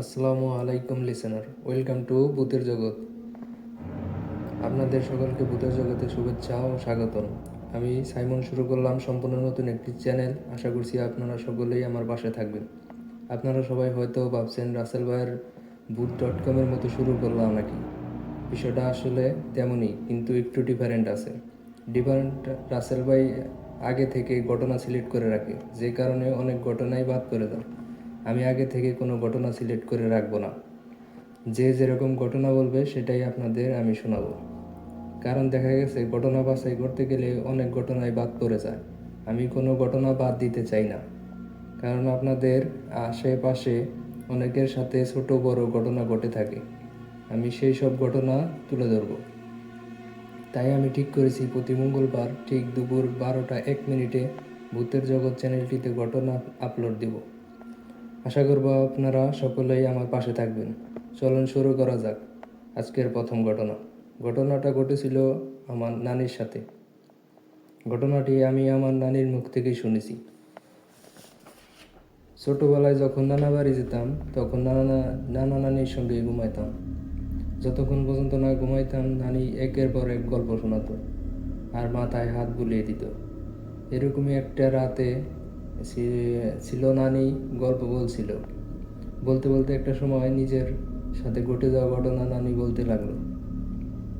আসসালামু আলাইকুম listener, welcome to ভূতের জগৎ। আপনাদের সকলকে ভূতের জগতে শুভেচ্ছা ও স্বাগতম। আমি সাইমন শুরু করলাম সম্পূর্ণ নতুন একটি চ্যানেল। আশা করছি আপনারা সকলেই আমার পাশে থাকবেন। আপনারা সবাই হয়তো ভাবছেন রাসেল ভাইয়ের ভূত.com-এর মতো শুরু করলাম নাকি। বিষয়টা আসলে তেমনই, কিন্তু একটু ডিফারেন্ট আছে। রাসেল ভাই আগে থেকে ঘটনা সিলেক্ট করে রাখে, যে কারণে অনেক ঘটনাই বাদ করে দেন। আমি আগে থেকে কোনো ঘটনা সিলেক্ট করে রাখবো না। যে যেরকম ঘটনা বলবে সেটাই আপনাদের আমি শোনাবো। কারণ দেখা গেছে ঘটনা বাছাই করতে গেলে অনেক ঘটনাই বাদ পড়ে যায়। আমি কোনো ঘটনা বাদ দিতে চাই না, কারণ আপনাদের আশেপাশে অনেকের সাথে ছোট বড় ঘটনা ঘটে থাকে। আমি সেই সব ঘটনা তুলে ধরব। তাই আমি ঠিক করেছি প্রতি মঙ্গলবার ঠিক দুপুর 12টা 1 মিনিটে ভূতের জগৎ চ্যানেলটিতে ঘটনা আপলোড দেব। আশা করব আপনারা সকলেই আমার পাশে থাকবেন। চলুন শুরু করা যাক আজকের প্রথম ঘটনাটা ঘটেছিল আমার নানির সাথে। ঘটনাটি আমি আমার নানির মুখ থেকেই শুনেছি। ছোটোবেলায় যখন নানা বাড়ি যেতাম তখন নানা নানির সঙ্গে ঘুমাইতাম। যতক্ষণ পর্যন্ত না ঘুমাইতাম নানি একের পর এক গল্প শোনাতো আর মাথায় হাত বুলিয়ে দিত। এরকমই একটা রাতে ছিল নানি গল্প বলছিল। বলতে বলতে একটা সময় নিজের সাথে ঘটে যাওয়া ঘটনা নানি বলতে লাগলো।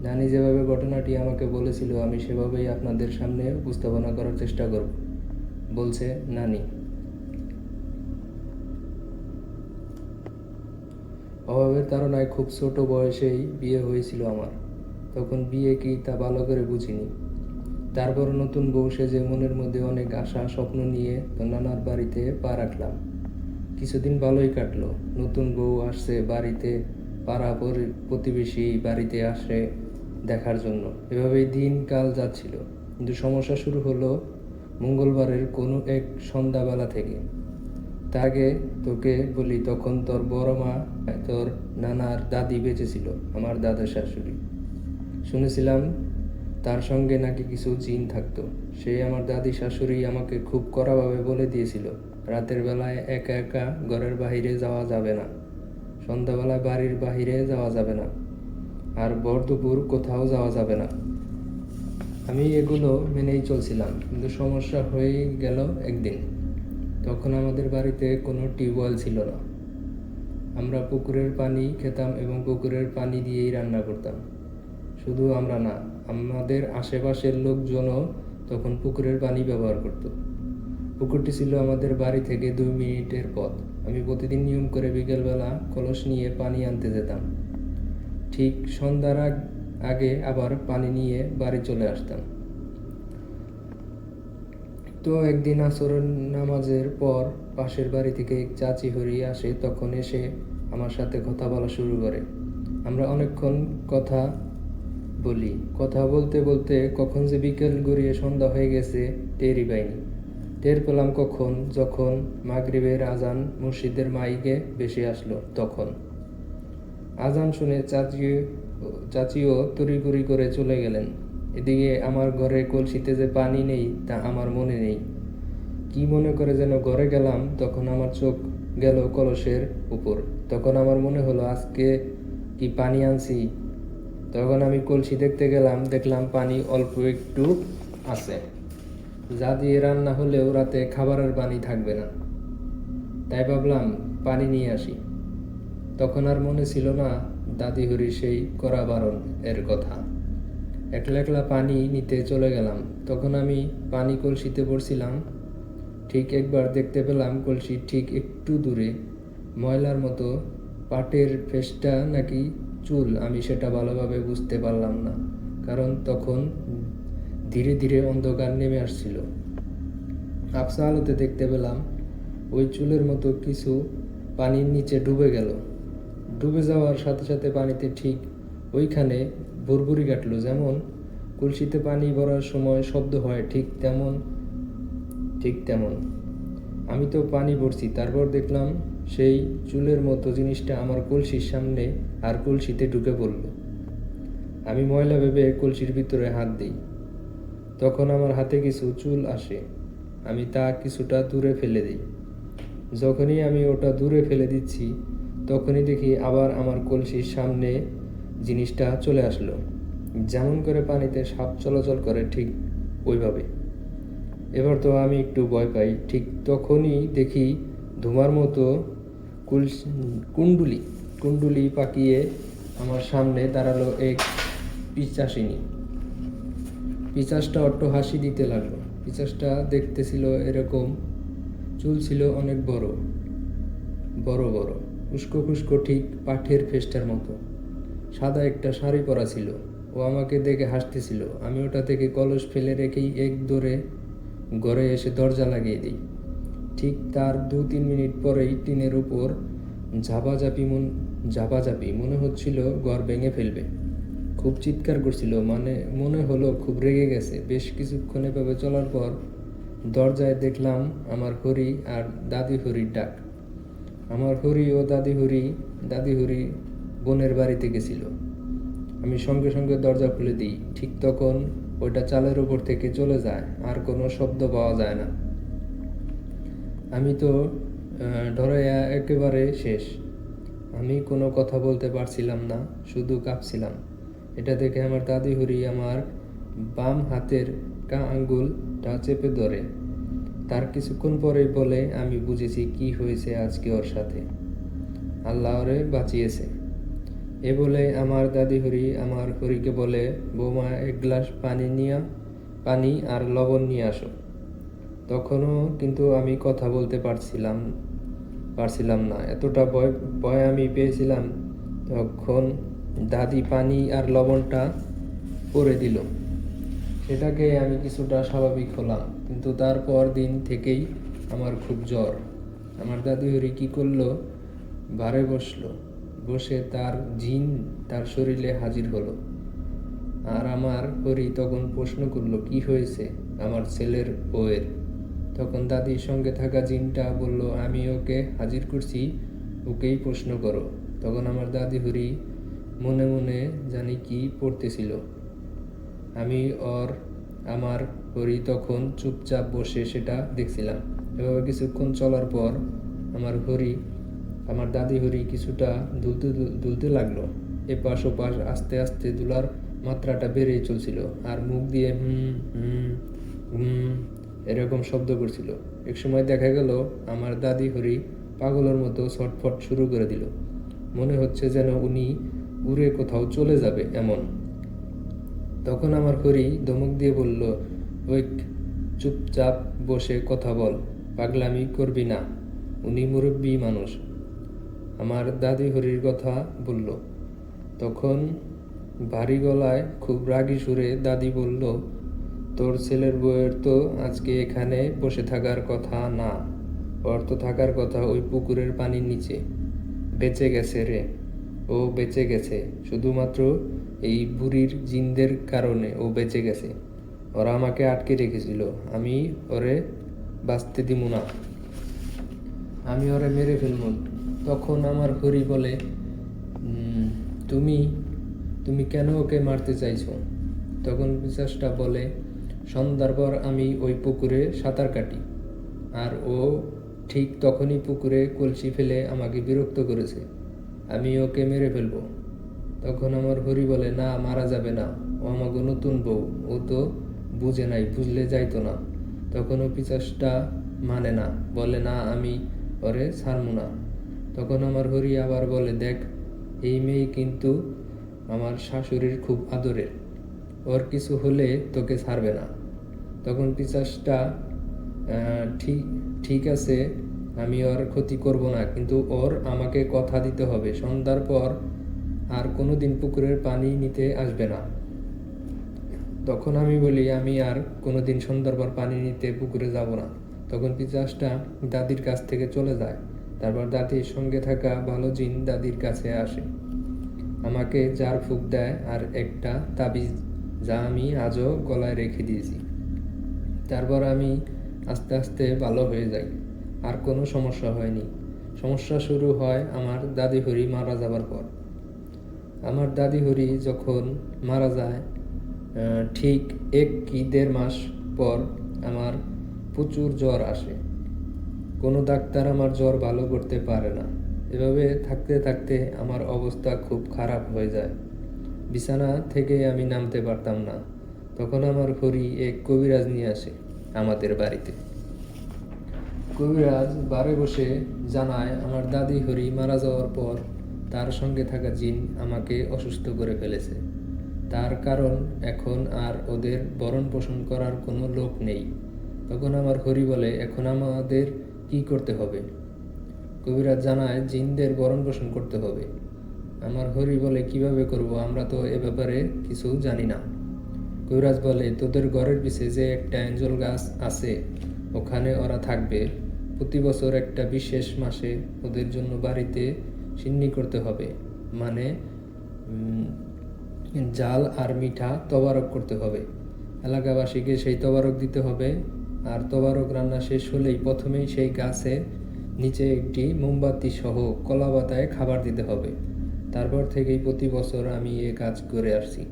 নানি যেভাবে ঘটনাটি আমাকে বলেছিল আমি সেভাবেই আপনাদের সামনে উপস্থাপনা করার চেষ্টা করব। বলছে নানি। অভাবের তাড়নায় খুব ছোট বয়সেই বিয়ে হয়েছিল আমার। তখন বিয়ে কি তা ভালো করে বুঝিনি। তারপর নতুন বউ সেজে মনের মধ্যে অনেক আশা স্বপ্ন নিয়ে তো নানার বাড়িতে পা রাখলাম। কিছুদিন ভালোই কাটলো। নতুন বউ আসছে বাড়িতে, পাড়া প্রতিবেশী বাড়িতে আসে দেখার জন্য। এভাবেই দিনকাল যাচ্ছিল। কিন্তু সমস্যা শুরু হলো মঙ্গলবারের কোনো এক সন্ধ্যাবেলা থেকে। তার আগে তোকে বলি, তখন তোর বড় মা, তোর নানার দাদি বেঁচে ছিল, আমার দাদার শাশুড়ি। শুনেছিলাম তার সঙ্গে নাকি কিছু জিন থাকতো। সেই আমার দাদি শাশুড়ি আমাকে খুব কড়াভাবে বলে দিয়েছিল রাতের বেলায় একা একা ঘরের বাহিরে যাওয়া যাবে না, সন্ধ্যাবেলায় বাড়ির বাহিরে যাওয়া যাবে না, আর ভর দুপুর কোথাও যাওয়া যাবে না। আমি এগুলো মেনেই চলছিলাম, কিন্তু সমস্যা হয়ে গেল একদিন। তখন আমাদের বাড়িতে কোনো টিউবওয়েল ছিল না। আমরা পুকুরের পানি খেতাম এবং পুকুরের পানি দিয়েই রান্না করতাম। শুধু আমরা না, আমাদের আশেপাশের লোকজনও তখন পুকুরের পানি ব্যবহার করত। পুকুরটি ছিল আমাদের বাড়ি থেকে 2 মিনিটের পথ। আমি প্রতিদিন নিয়ম করে বিকেলবেলা কলস নিয়ে পানি আনতে যেতাম। ঠিক সন্ধ্যার আগে আবার পানি নিয়ে বাড়ি চলে আসতাম। তো একদিন আসরের নামাজের পর পাশের বাড়ি থেকে এক চাচি হরি আসে। তখন এসে আমার সাথে কথা বলা শুরু করে। আমরা অনেকক্ষণ কথা বলি। কথা বলতে বলতে কখন যে বিকেল গড়িয়ে সন্ধ্যা হয়ে গেছে টেরই পাইনি। টের পেলাম কখন, যখন মাগরিবের আজান মসজিদের মাইকে ভেসে আসলো। তখন আজান শুনে চাচিও তড়িঘড়ি করে চলে গেলেন। এদিকে আমার ঘরে কলসিতে যে পানি নেই তা আমার মনে নেই। কি মনে করে যেন ঘরে গেলাম, তখন আমার চোখ গেল কলসের উপর। তখন আমার মনে হলো আজকে কি পানি আনছি। তখন আমি কলসি দেখতে গেলাম, দেখলাম পানি অল্প একটু আছে, যা দিয়ে রান্না হলেও রাতে খাবারের পানি থাকবে না। তাই ভাবলাম পানি নিয়ে আসি। তখন আর মনে ছিল না দাদি হরি সেই কড়া বারণ এর কথা। একলা একলা পানি নিতে চলে গেলাম। তখন আমি পানি কলসিতে পড়ছিলাম। ঠিক একবার দেখতে পেলাম কলসি ঠিক একটু দূরে ময়লার মতো পাটের ফেসটা নাকি চুল, আমি সেটা ভালোভাবে বুঝতে পারলাম না, কারণ তখন ধীরে ধীরে অন্ধকার নেমে আসছিল। আবছা আলোতে দেখতে পেলাম ওই চুলের মতো কিছু পানির নিচে ডুবে গেল। ডুবে যাওয়ার সাথে সাথে পানিতে ঠিক ওইখানে ভুরভুরি কাটলো। যেমন কলসিতে পানি ভরার সময় শব্দ হয়, ঠিক তেমন। আমি তো পানি ভরছি, তারপর দেখলাম সেই চুলের মতো জিনিসটা আমার কলসির সামনে আর কলসিতে ঢুকে পড়ল। আমি ময়লা ভেবে কলসির ভিতরে হাত দিই। তখন আমার হাতে কিছু চুল আসে। আমি তা কিছুটা দূরে ফেলে দিই। যখনই আমি ওটা দূরে ফেলে দিচ্ছি তখনই দেখি আবার আমার কলসির সামনে জিনিসটা চলে আসলো। যেমন করে পানিতে সাপ চলাচল করে ঠিক ওইভাবে। এবার তো আমি একটু ভয় পাই। ঠিক তখনই দেখি ধোঁয়ার মতো কুণ্ডুলি কুণ্ডুলি পাকিয়ে আমার সামনে দাঁড়ালো এক পিশাচিনী। পিশাচটা অট্ট হাসি দিতে লাগলো। পিশাচটা দেখতে ছিল এরকম, চুল ছিল অনেক বড় বড় বড়, উস্কো খুস্কো, ঠিক পাঠের ফেস্টার মতো। সাদা একটা শাড়ি পরা ছিল। ও আমাকে দেখে হাসতেছিল। আমি ওটা থেকে কলস ফেলে রেখেই এক দৌড়ে ঘরে এসে দরজা লাগিয়ে দিই। ঠিক তার 2-3 মিনিট পরেই টিনের উপর ঝাপাঝাপি মনে হচ্ছিল ঘর ভেঙে ফেলবে। খুব চিৎকার করছিল, মনে হলো খুব রেগে গেছে। বেশ কিছুক্ষণ এভাবে চলার পর দরজায় দেখলাম আমার হরি আর দাদি হরির ডাক। আমার হরি ও দাদি হরি বোনের বাড়িতে গেছিল। আমি সঙ্গে সঙ্গে দরজা খুলে দিই। ঠিক তখন ওইটা চালের উপর থেকে চলে যায়, আর কোনো শব্দ পাওয়া যায় না। আমি তো ডরাইয়া একেবারে শেষ। আমি কোনো কথা বলতে পারছিলাম না, শুধু কাঁপছিলাম। এটা দেখে আমার দাদি হরি আমার বাম হাতের আঙ্গুলটা চেপে ধরে। তার কিছুক্ষণ পরেই বলে, আমি বুঝেছি কি হয়েছে আজকে ওর সাথে। আল্লাহ ওরে বাঁচিয়েছে। এ বলে আমার দাদি হরি আমার হরিকে বলে, বৌমা, এক গ্লাস পানি আর লবণ নিয়ে আসো। তখনও কিন্তু আমি কথা বলতে পারছিলাম না, এতটা ভয় আমি পেয়েছিলাম। তখন দাদি পানি আর লবণটা করে দিল। সেটাকে আমি কিছুটা স্বাভাবিক হলাম, কিন্তু তারপর দিন থেকেই আমার খুব জ্বর। আমার দাদি হরি কী করলো, বারে বসে তার জিন তার শরীরে হাজির হলো। আর আমার হরি তখন প্রশ্ন করলো, কি হয়েছে আমার ছেলের বউয়ের? তখন দাদির সঙ্গে থাকা জিনটা বলল, আমি ওকে হাজির করছি, ওকেই প্রশ্ন করো। তখন আমার দাদি হরি মনে মনে জানি কি পড়তেছিল। আমার হরি তখন চুপচাপ বসে সেটা দেখছিলাম। এভাবে কিছুক্ষণ চলার পর আমার দাদি হরি কিছুটা দুলতে লাগলো। এপাশ ওপাশ আস্তে আস্তে দুলার মাত্রাটা বেড়েই চলছিল, আর মুখ দিয়ে এরকম শব্দ করছিল। এক সময় দেখা গেল আমার দাদি হরি পাগলের মতো ছটফট শুরু করে দিল। মনে হচ্ছে যেন উনি উড়ে কোথাও চলে যাবে এমন। তখন আমার হরি ধমক দিয়ে বলল, ওই চুপচাপ বসে কথা বল, পাগলামি করবি না, উনি মুরব্বী মানুষ। আমার দাদি হরির কথা বলল। তখন ভারী গলায় খুব রাগী সুরে দাদি বলল, তোর ছেলের বউয়ের তো আজকে এখানে বসে থাকার কথা না, ওর তো থাকার কথা ওই পুকুরের পানির নিচে। বেঁচে গেছে রে, ও বেঁচে গেছে। শুধুমাত্র এই বুড়ির জিনদের কারণে ও বেঁচে গেছে। ওরা আমাকে আটকে রেখেছিল, আমি ওরে বাঁচতে দিব না, আমি ওরে মেরে ফেলব। তখন আমার হরি বলে, তুমি কেন ওকে মারতে চাইছো? তখন পিশাচটা বলে, সন্ধ্যার পর আমি ওই পুকুরে সাঁতার কাটি, আর ও ঠিক তখনই পুকুরে কলসি ফেলে আমাকে বিরক্ত করেছে, আমি ওকে মেরে ফেলবো। তখন আমার হরি বলে, না, মারা যাবে না, ও আমাকে নতুন বউ, ও তো বুঝে নাই, বুঝলে যাইতো না। তখন ও পিশাচটা মানে না, বলে, না, আমি ওরে ছাড়বো না। তখন আমার হরি আবার বলে, দেখ, এই মেয়ে কিন্তু আমার শাশুড়ির খুব আদরের, ওর কিছু হলে তোকে ছাড়বে না। তখন পিশাচটা, ঠিক আছে, আমি ওর ক্ষতি করব না, কিন্তু ওর আমাকে কথা দিতে হবে সন্ধ্যার পর আর কোনোদিন পুকুরের পানি নিতে আসবে না। তখন আমি বলি, আমি আর কোনোদিন সন্ধ্যার পর পানি নিতে পুকুরে যাব না। তখন পিশাচটা দাদির কাছ থেকে চলে যায়। তারপর দাদির সঙ্গে থাকা ভালো জিন দাদির কাছে আসে, আমাকে জার ফুঁক দেয় আর একটা তাবিজ, যা আমি আজও গলায় রেখে দিয়েছি। তারপর আমি আস্তে আস্তে ভালো হয়ে যাই, আর কোনো সমস্যা হয়নি। সমস্যা শুরু হয় আমার দাদি হরি মারা যাবার পর। আমার দাদি হরি যখন মারা যায়, ঠিক 1 কি 1.5 মাস পর আমার প্রচুর জ্বর আসে। কোনো ডাক্তার আমার জ্বর ভালো করতে পারে না। এভাবে থাকতে থাকতে আমার অবস্থা খুব খারাপ হয়ে যায়। বিছানা থেকে আমি নামতে পারতাম না। তখন আমার হরি এক কবিরাজ নিয়ে আসে আমাদের বাড়িতে। কবিরাজ বারে বসে জানায় আমার দাদি হরি মারা যাওয়ার পর তার সঙ্গে থাকা জিন আমাকে অসুস্থ করে ফেলেছে। তার কারণ এখন আর ওদের ভরণ পোষণ করার কোনো লোক নেই। তখন আমার হরি বলে, এখন আমাদের কি করতে হবে? কবিরাজ জানায় জিনদের ভরণ পোষণ করতে হবে। আমার হরি বলে, কিভাবে করব? আমরা তো এ ব্যাপারে কিছু জানি না। কবিরাজ বলে, তোদের ঘরের পিছে যে একটা অ্যাঞ্জেল গাছ আছে ওখানে ওরা থাকবে। প্রতি বছর একটা বিশেষ মাসে ওদের জন্য বাড়িতে সিন্নি করতে হবে, মানে জাল আর মিঠা তবারক করতে হবে। এলাকাবাসীকে সেই তবারক দিতে হবে। আর তবারক রান্না শেষ হলেই প্রথমেই সেই গাছে নিচে একটি মোমবাতি সহ কলা পাতায় খাবার দিতে হবে। তারপর থেকেই প্রতি বছর আমি এ কাজ করে আসছি।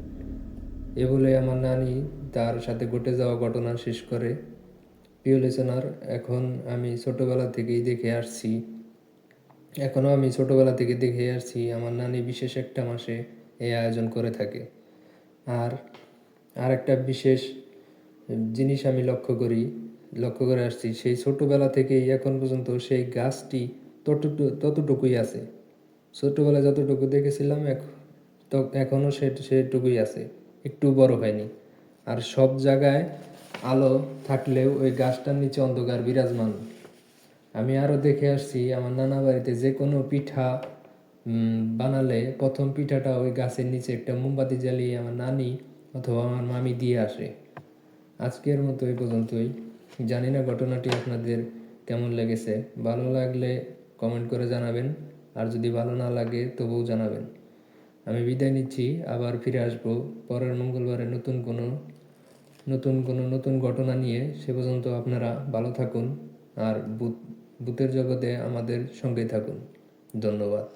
এ বলে আমার নানি তার সাথে ঘটে যাওয়া ঘটনা শেষ করে। প্রিয় লিসেনার, এখনও আমি ছোটবেলা থেকে দেখে আসছি আমার নানি বিশেষ একটা মাসে এই আয়োজন করে থাকে। আর একটা বিশেষ জিনিস আমি লক্ষ্য করে আসছি, সেই ছোটবেলা থেকেই এখন পর্যন্ত সেই গাছটি ততটুকুই আছে। ছোটবেলায় যতটুকু দেখেছিলাম এখনও সেটুকুই আছে, একটু বড় হয়নি। আর সব জায়গায় আলো থাকলেও ওই গাছটার নিচে অন্ধকার বিরাজমান। আমি আরও দেখে আসছি আমার নানা বাড়িতে যে কোনো পিঠা বানালে প্রথম পিঠাটা ওই গাছের নিচে একটা মোমবাতি জ্বালিয়ে আমার নানি অথবা আমার মামি দিয়ে আসে। আজকের মতো এই পর্যন্তই। জানি না ঘটনাটি আপনাদের কেমন লেগেছে। ভালো লাগলে কমেন্ট করে জানাবেন, আর যদি ভালো না লাগে তবুও জানাবেন। আমি বিদায় নিচ্ছি, আবার ফিরে আসব পরের মঙ্গলবারে নতুন ঘটনা নিয়ে। সে পর্যন্ত আপনারা ভালো থাকুন আর ভূতের জগতে আমাদের সঙ্গেই থাকুন। ধন্যবাদ।